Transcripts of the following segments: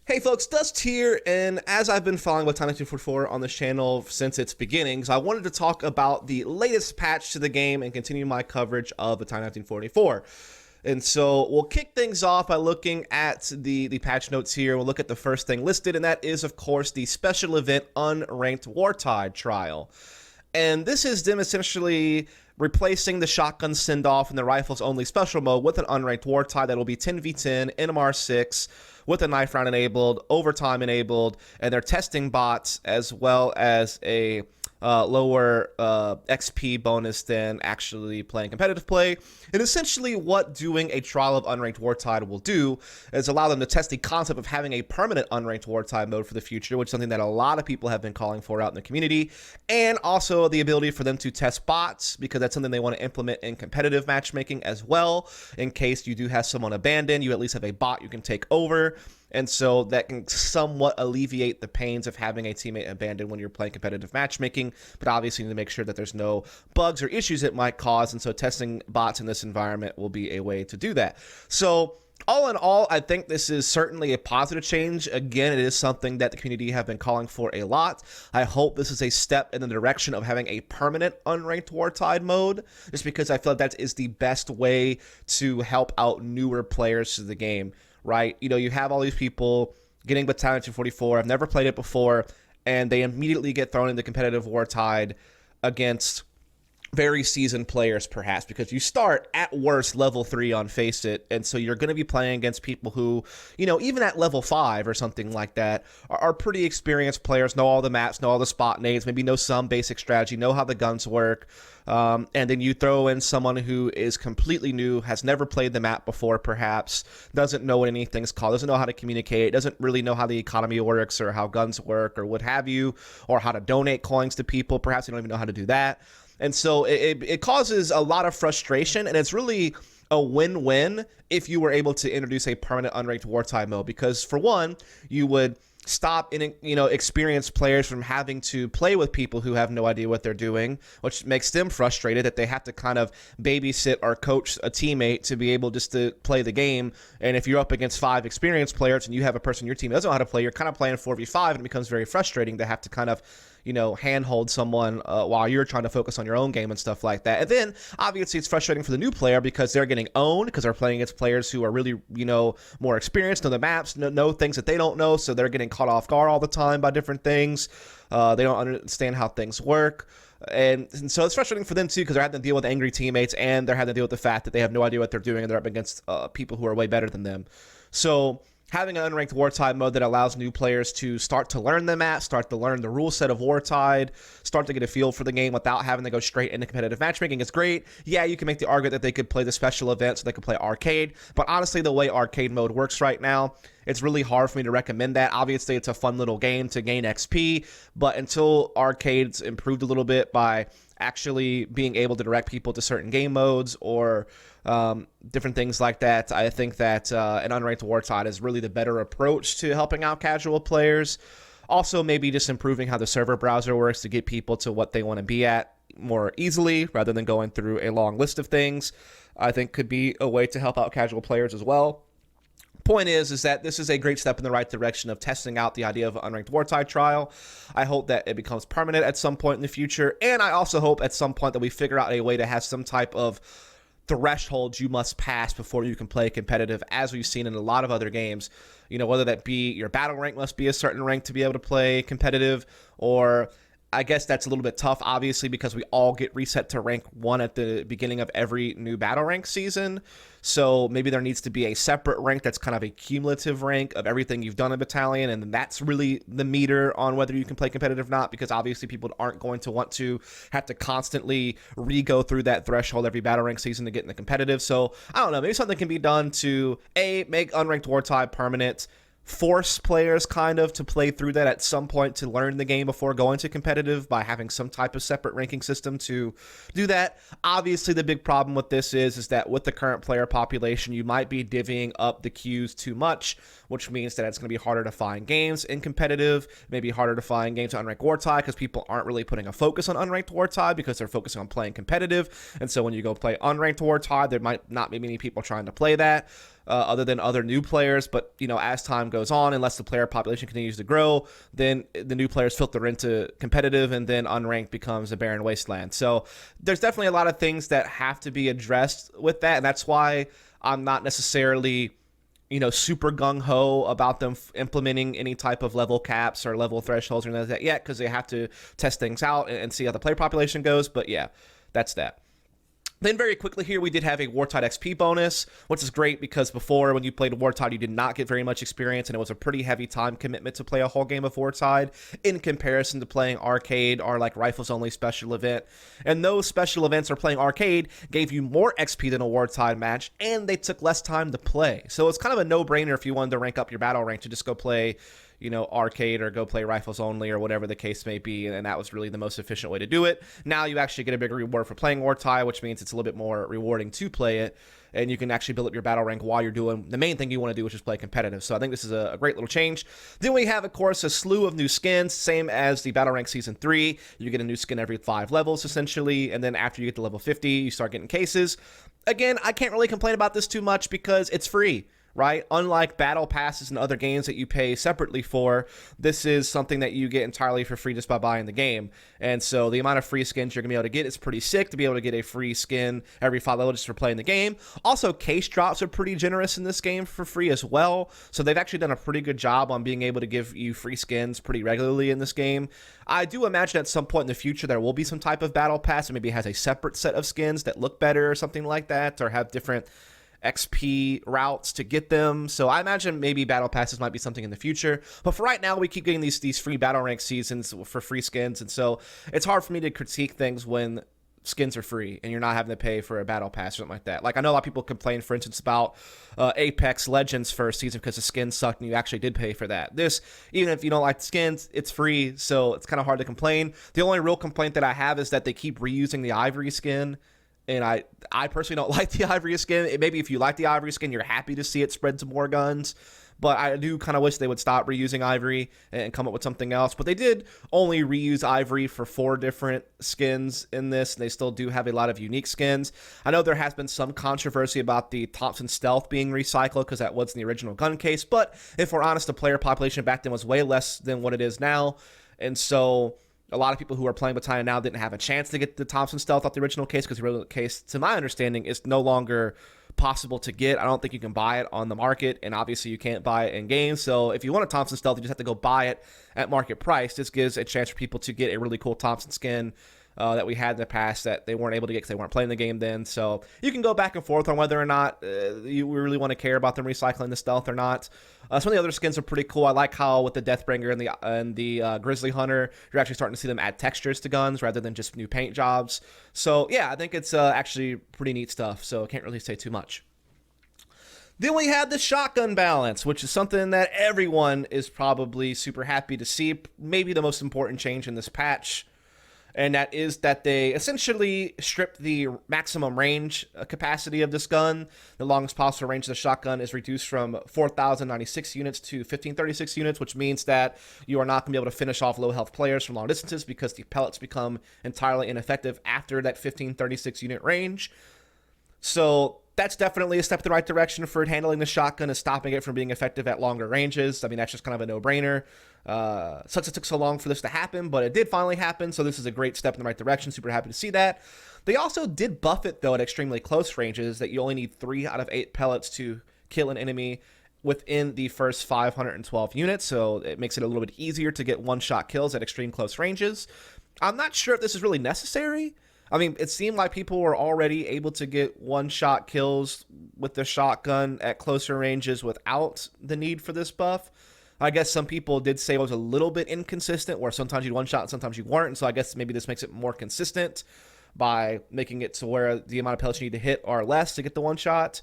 Hey folks, Dust here, and as I've been following Battalion 244 on this channel since its beginnings, I wanted to talk about the latest patch to the game and continue my coverage of Battalion 1944. And so we'll kick things off by looking at the patch notes here. We'll look at the first thing listed, and that is, of course, the special event Unranked Wartide trial. And this is them essentially replacing the shotgun send-off and the rifles only special mode with an unranked Wartide that will be 10v10, NMR6, with a knife round enabled, overtime enabled, and they're testing bots as well as a lower XP bonus than actually playing competitive play. And essentially what doing a trial of unranked Wartide will do is allow them to test the concept of having a permanent unranked Wartide mode for the future, which is something that a lot of people have been calling for out in the community, and also the ability for them to test bots, because that's something they want to implement in competitive matchmaking as well. In case you do have someone abandoned, you at least have a bot you can take over. And so that can somewhat alleviate the pains of having a teammate abandoned when you're playing competitive matchmaking, but obviously you need to make sure that there's no bugs or issues it might cause, and so testing bots in this environment will be a way to do that. So all in all, I think this is certainly a positive change. Again, it is something that the community have been calling for a lot. I hope this is a step in the direction of having a permanent unranked Wartide mode, just because I feel like that is the best way to help out newer players to the game. Right? You know, you have all these people getting Battalion 244, I've never played it before, and they immediately get thrown into competitive Wartide against very seasoned players, perhaps, because you start at worst level 3 on Face It, and so you're going to be playing against people who, you know, even at level 5 or something like that, are pretty experienced players, know all the maps, know all the spot nades, maybe know some basic strategy, know how the guns work. And then you throw in someone who is completely new, has never played the map before, perhaps, doesn't know what anything's called, doesn't know how to communicate, doesn't really know how the economy works or how guns work or what have you, or how to donate coins to people. Perhaps they don't even know how to do that. And so it causes a lot of frustration, and it's really a win-win if you were able to introduce a permanent unranked Wartide mode, because for one, you would stop experienced players from having to play with people who have no idea what they're doing, which makes them frustrated that they have to kind of babysit or coach a teammate to be able just to play the game. And if you're up against 5 experienced players and you have a person in your team that doesn't know how to play, you're kind of playing 4v5, and it becomes very frustrating to have to kind of handhold someone while you're trying to focus on your own game and stuff like that. And then obviously it's frustrating for the new player because they're getting owned, because they're playing against players who are really, more experienced, know the maps, know things that they don't know, so they're getting caught off guard all the time by different things. They don't understand how things work. And so it's frustrating for them too, because they're having to deal with angry teammates, and they're having to deal with the fact that they have no idea what they're doing, and they're up against people who are way better than them. So having an unranked Wartide mode that allows new players to start to learn the map, start to learn the rule set of Wartide, start to get a feel for the game without having to go straight into competitive matchmaking is great. Yeah, you can make the argument that they could play the special event so they could play arcade, but honestly, the way arcade mode works right now, it's really hard for me to recommend that. Obviously, it's a fun little game to gain XP, but until arcades improved a little bit by actually being able to direct people to certain game modes or different things like that, I think that an unranked Wartide is really the better approach to helping out casual players. Also, maybe just improving how the server browser works to get people to what they want to be at more easily, rather than going through a long list of things, I think could be a way to help out casual players as well. Point is that this is a great step in the right direction of testing out the idea of an unranked Wartide trial. I hope that it becomes permanent at some point in the future, and I also hope at some point that we figure out a way to have some type of thresholds you must pass before you can play competitive, as we've seen in a lot of other games. Whether that be your battle rank must be a certain rank to be able to play competitive, or I guess that's a little bit tough, obviously, because we all get reset to rank 1 at the beginning of every new battle rank season. So maybe there needs to be a separate rank that's kind of a cumulative rank of everything you've done in Battalion, and that's really the meter on whether you can play competitive or not, because obviously people aren't going to want to have to constantly re-go through that threshold every battle rank season to get in the competitive. So I don't know, maybe something can be done to make unranked Wartide permanent, force players kind of to play through that at some point to learn the game before going to competitive by having some type of separate ranking system to do that. Obviously, the big problem with this is that with the current player population, you might be divvying up the queues too much, which means that it's going to be harder to find games in competitive, maybe harder to find games on Unranked Wartide because people aren't really putting a focus on Unranked Wartide because they're focusing on playing competitive. And so when you go play Unranked Wartide, there might not be many people trying to play that. other than other new players. But, as time goes on, unless the player population continues to grow, then the new players filter into competitive, and then unranked becomes a barren wasteland. So there's definitely a lot of things that have to be addressed with that, and that's why I'm not necessarily super gung-ho about them implementing any type of level caps or level thresholds or anything like that yet, because they have to test things out and see how the player population goes. But yeah, that's that. Then very quickly here, we did have a Wart XP bonus, which is great because before, when you played Wart, you did not get very much experience, and it was a pretty heavy time commitment to play a whole game of Wart in comparison to playing Arcade or like Rifles Only special event. And those special events or playing Arcade gave you more XP than a Wart match, and they took less time to play. So it's kind of a no-brainer if you wanted to rank up your battle rank to just go play Arcade or go play Rifles Only or whatever the case may be, and that was really the most efficient way to do it. Now you actually get a bigger reward for playing Wart, which means it's a little bit more rewarding to play it, and you can actually build up your battle rank while you're doing the main thing you want to do, which is play competitive. So I think this is a great little change. Then we have, of course, a slew of new skins, same as the Battle Rank Season 3. You get a new skin every 5 levels, essentially, and then after you get to level 50, you start getting cases. Again, I can't really complain about this too much because it's free. Right? Unlike battle passes and other games that you pay separately for, this is something that you get entirely for free just by buying the game. And so the amount of free skins you're going to be able to get is pretty sick, to be able to get a free skin every 5 levels just for playing the game. Also, case drops are pretty generous in this game for free as well. So they've actually done a pretty good job on being able to give you free skins pretty regularly in this game. I do imagine at some point in the future there will be some type of battle pass that maybe has a separate set of skins that look better or something like that, or have different XP routes to get them. So I imagine maybe battle passes might be something in the future, but for right now we keep getting these free battle rank seasons for free skins, and so it's hard for me to critique things when skins are free and you're not having to pay for a battle pass or something like that. Like, I know a lot of people complain, for instance, about Apex Legends first season because the skins sucked and you actually did pay for that. This, even if you don't like the skins, it's free, so it's kind of hard to complain. The only real complaint that I have is that they keep reusing the Ivory skin. And I personally don't like the Ivory skin. Maybe if you like the Ivory skin, you're happy to see it spread to more guns. But I do kind of wish they would stop reusing Ivory and come up with something else. But they did only reuse Ivory for 4 different skins in this, and they still do have a lot of unique skins. I know there has been some controversy about the Thompson Stealth being recycled because that was in the original gun case. But if we're honest, the player population back then was way less than what it is now. And so a lot of people who are playing Battalion now didn't have a chance to get the Thompson Stealth off the original case, because the original case, to my understanding, is no longer possible to get. I don't think you can buy it on the market, and obviously you can't buy it in game. So if you want a Thompson Stealth, you just have to go buy it at market price. This gives a chance for people to get a really cool Thompson skin that we had in the past that they weren't able to get because they weren't playing the game then. So you can go back and forth on whether or not you really want to care about them recycling the stealth or not. Some of the other skins are pretty cool. I like how with the Deathbringer and the Grizzly Hunter, you're actually starting to see them add textures to guns rather than just new paint jobs. So yeah, I think it's actually pretty neat stuff. So I can't really say too much. Then we had the shotgun balance, which is something that everyone is probably super happy to see. Maybe the most important change in this patch. And that is that they essentially stripped the maximum range capacity of this gun. The longest possible range of the shotgun is reduced from 4,096 units to 1,536 units, which means that you are not going to be able to finish off low health players from long distances because the pellets become entirely ineffective after that 1,536 unit range. So that's definitely a step in the right direction for handling the shotgun and stopping it from being effective at longer ranges. I mean, that's just kind of a no-brainer. Sucks it took so long for this to happen, but it did finally happen, so this is a great step in the right direction. Super happy to see that. They also did buff it, though, at extremely close ranges, that you only need 3 out of 8 pellets to kill an enemy within the first 512 units, so it makes it a little bit easier to get one-shot kills at extreme close ranges. I'm not sure if this is really necessary. I mean, it seemed like people were already able to get one-shot kills with the shotgun at closer ranges without the need for this buff. I guess some people did say it was a little bit inconsistent, where sometimes you'd one-shot and sometimes you weren't, and so I guess maybe this makes it more consistent by making it to where the amount of pellets you need to hit are less to get the one-shot.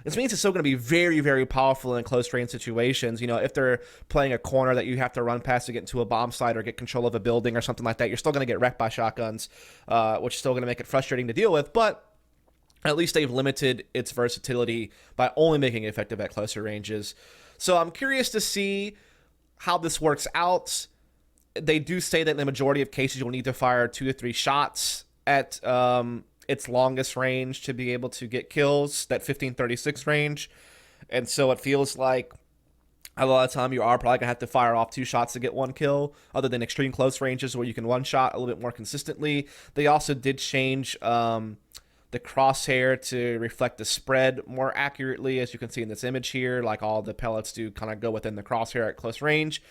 This means it's still going to be very, very powerful in close-range situations. You know, if they're playing a corner that you have to run past to get into a bomb site or get control of a building or something like that, you're still going to get wrecked by shotguns, which is still going to make it frustrating to deal with. But at least they've limited its versatility by only making it effective at closer ranges. So I'm curious to see how this works out. They do say that in the majority of cases you'll need to fire 2 to 3 shots at its longest range to be able to get kills, that 1536 range. And so it feels like a lot of time you are probably going to have to fire off 2 shots to get 1 kill, other than extreme close ranges where you can 1 shot a little bit more consistently. They also did change the crosshair to reflect the spread more accurately, as you can see in this image here. Like, all the pellets do kind of go within the crosshair at close range.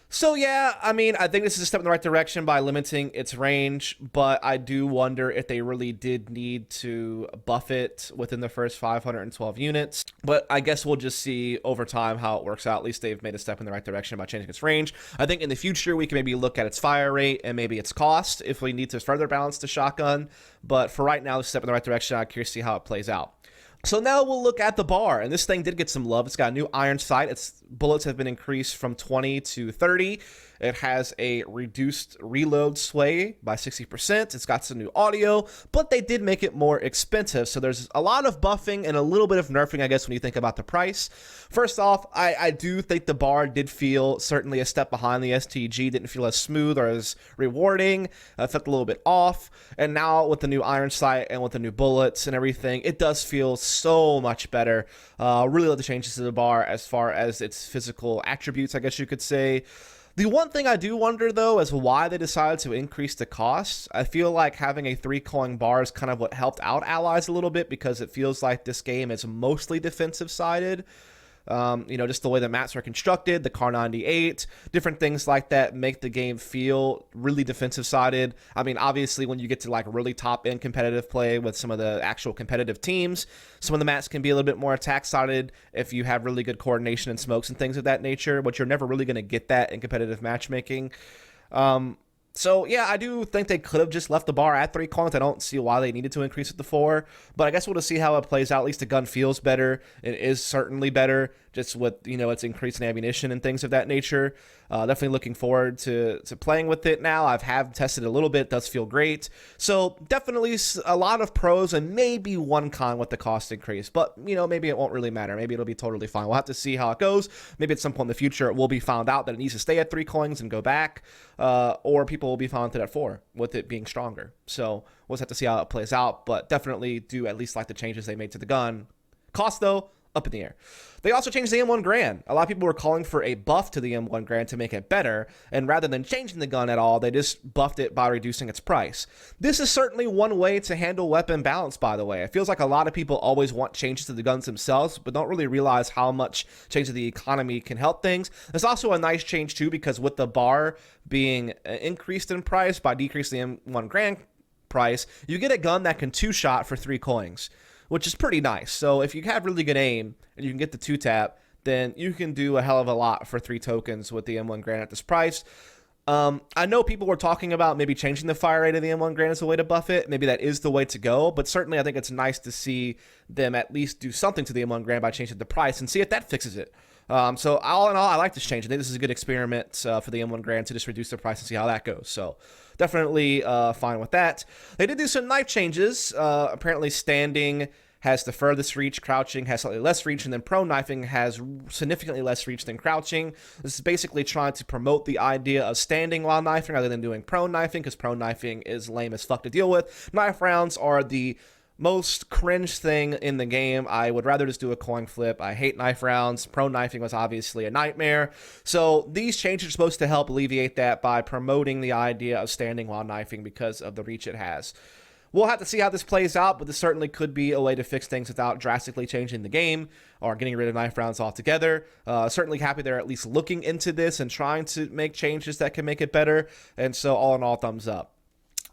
So yeah, I mean, I think this is a step in the right direction by limiting its range, but I do wonder if they really did need to buff it within the first 512 units. But I guess we'll just see over time how it works out. At least they've made a step in the right direction by changing its range. I think in the future we can maybe look at its fire rate and maybe its cost if we need to further balance the shotgun. But for right now, it's a step in the right direction. I'm curious to see how it plays out. So now we'll look at the bar, and this thing did get some love. It's got a new iron sight. Its bullets have been increased from 20 to 30. It has a reduced reload sway by 60%. It's got some new audio, but they did make it more expensive. So there's a lot of buffing and a little bit of nerfing, I guess, when you think about the price. First off, I do think the bar did feel certainly a step behind the STG. Didn't feel as smooth or as rewarding. Felt a little bit off. And now with the new iron sight and with the new bullets and everything, it does feel so much better. Really love the changes to the bar as far as its physical attributes, I guess you could say. The one thing I do wonder, though, is why they decided to increase the cost. I feel like having a 3-coin bar is kind of what helped out allies a little bit, because it feels like this game is mostly defensive-sided. Just the way the maps are constructed, the Car 98, different things like that make the game feel really defensive-sided. I mean, obviously, when you get to like really top-end competitive play with some of the actual competitive teams, some of the maps can be a little bit more attack-sided if you have really good coordination and smokes and things of that nature, but you're never really going to get that in competitive matchmaking. So, yeah, I do think they could have just left the bar at 3 coins. I don't see why they needed to increase it to 4. But I guess we'll just see how it plays out. At least the gun feels better. It is certainly better, just with, its increase in ammunition and things of that nature. Definitely looking forward to playing with it now. Have tested it a little bit. It does feel great. So, definitely a lot of pros and maybe 1 con with the cost increase. But, maybe it won't really matter. Maybe it'll be totally fine. We'll have to see how it goes. Maybe at some point in the future it will be found out that it needs to stay at 3 coins and go back. Or people will be fine with it at 4, with it being stronger. So we'll just have to see how it plays out, but definitely do at least like the changes they made to the gun. Cost, though, up in the air. They also changed the M1 Garand. A lot of people were calling for a buff to the M1 Garand to make it better, and rather than changing the gun at all, they just buffed it by reducing its price. This is certainly one way to handle weapon balance, by the way. It feels like a lot of people always want changes to the guns themselves, but don't really realize how much change to the economy can help things. There's also a nice change, too, because with the bar being increased in price by decreasing the M1 Garand price, you get a gun that can 2-shot for 3 coins, which is pretty nice. So if you have really good aim and you can get the 2-tap, then you can do a hell of a lot for 3 tokens with the M1 Garand at this price. I know people were talking about maybe changing the fire rate of the M1 Garand as a way to buff it. Maybe that is the way to go, but certainly I think it's nice to see them at least do something to the M1 Garand by changing the price and see if that fixes it. So all in all, I like this change. I think this is a good experiment for the M1 Garand to just reduce the price and see how that goes. So definitely fine with that. They did do some knife changes. Apparently standing has the furthest reach, crouching has slightly less reach, and then prone knifing has significantly less reach than crouching. This is basically trying to promote the idea of standing while knifing rather than doing prone knifing, because prone knifing is lame as fuck to deal with. Knife rounds are the most cringe thing in the game. I would rather just do a coin flip. I hate knife rounds. Prone knifing was obviously a nightmare. So these changes are supposed to help alleviate that by promoting the idea of standing while knifing because of the reach it has. We'll have to see how this plays out, but this certainly could be a way to fix things without drastically changing the game or getting rid of knife rounds altogether. Certainly happy they're at least looking into this and trying to make changes that can make it better. And so all in all, thumbs up.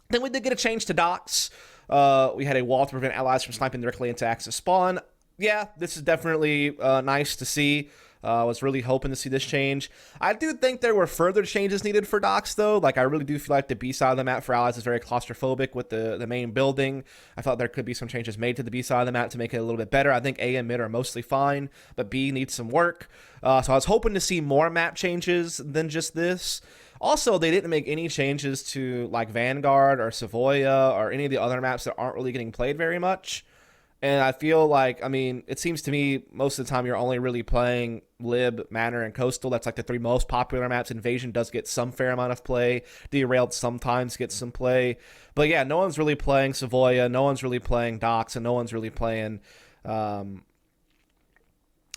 Then we did get a change to docks. We had a wall to prevent allies from sniping directly into Axis spawn. Yeah, this is definitely nice to see. I was really hoping to see this change. I do think there were further changes needed for docks, though. Like, I really do feel like the B side of the map for allies is very claustrophobic with the main building. I thought there could be some changes made to the B side of the map to make it a little bit better. I think A and mid are mostly fine, but B needs some work. So I was hoping to see more map changes than just this. Also, they didn't make any changes to, like, Vanguard or Savoia or any of the other maps that aren't really getting played very much. And I feel like, I mean, it seems to me most of the time you're only really playing Lib, Manor, and Coastal. That's like the 3 most popular maps. Invasion does get some fair amount of play. Derailed sometimes gets some play. But yeah, no one's really playing Savoia. No one's really playing Docks. And no one's really playing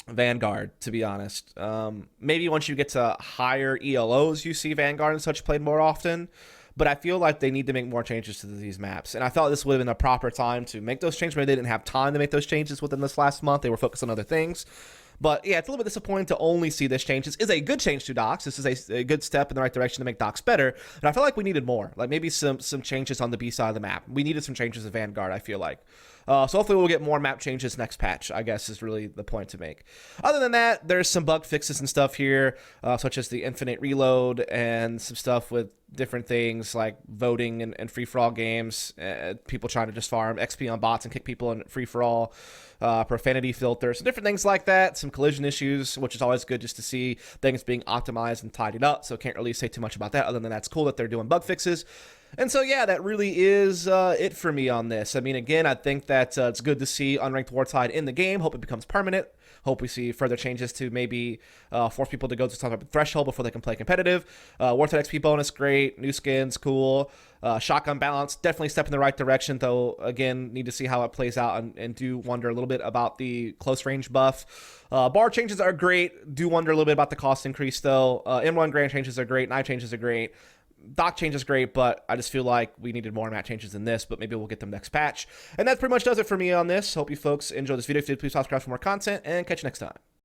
Vanguard, to be honest. Maybe once you get to higher ELOs, you see Vanguard and such played more often. But I feel like they need to make more changes to these maps. And I thought this would have been a proper time to make those changes. Maybe they didn't have time to make those changes within this last month. They were focused on other things. But yeah, it's a little bit disappointing to only see this change. This is a good change to Docs. This is a good step in the right direction to make Docs better. And I feel like we needed more. Like maybe some changes on the B side of the map. We needed some changes in Vanguard, I feel like. So hopefully we'll get more map changes next patch, I guess is really the point to make. Other than that, there's some bug fixes and stuff here, such as the infinite reload and some stuff with different things like voting and free-for-all games, people trying to just farm XP on bots and kick people in free-for-all, profanity filters, different things like that, some collision issues, which is always good just to see things being optimized and tidied up, so can't really say too much about that other than that's cool that they're doing bug fixes. And so, yeah, that really is it for me on this. I mean, again, I think that it's good to see unranked Wartide in the game. Hope it becomes permanent. Hope we see further changes to maybe force people to go to some type of threshold before they can play competitive. Wartide XP bonus, great. New skins, cool. Shotgun balance, definitely step in the right direction, though, again, need to see how it plays out and do wonder a little bit about the close range buff. Bar changes are great. Do wonder a little bit about the cost increase, though. M1 Grand changes are great. Knife changes are great. Doc change is great, but I just feel like we needed more map changes than this, but maybe we'll get them next patch. And that pretty much does it for me on this. Hope you folks enjoy this video. If you did, please subscribe for more content, and catch you next time.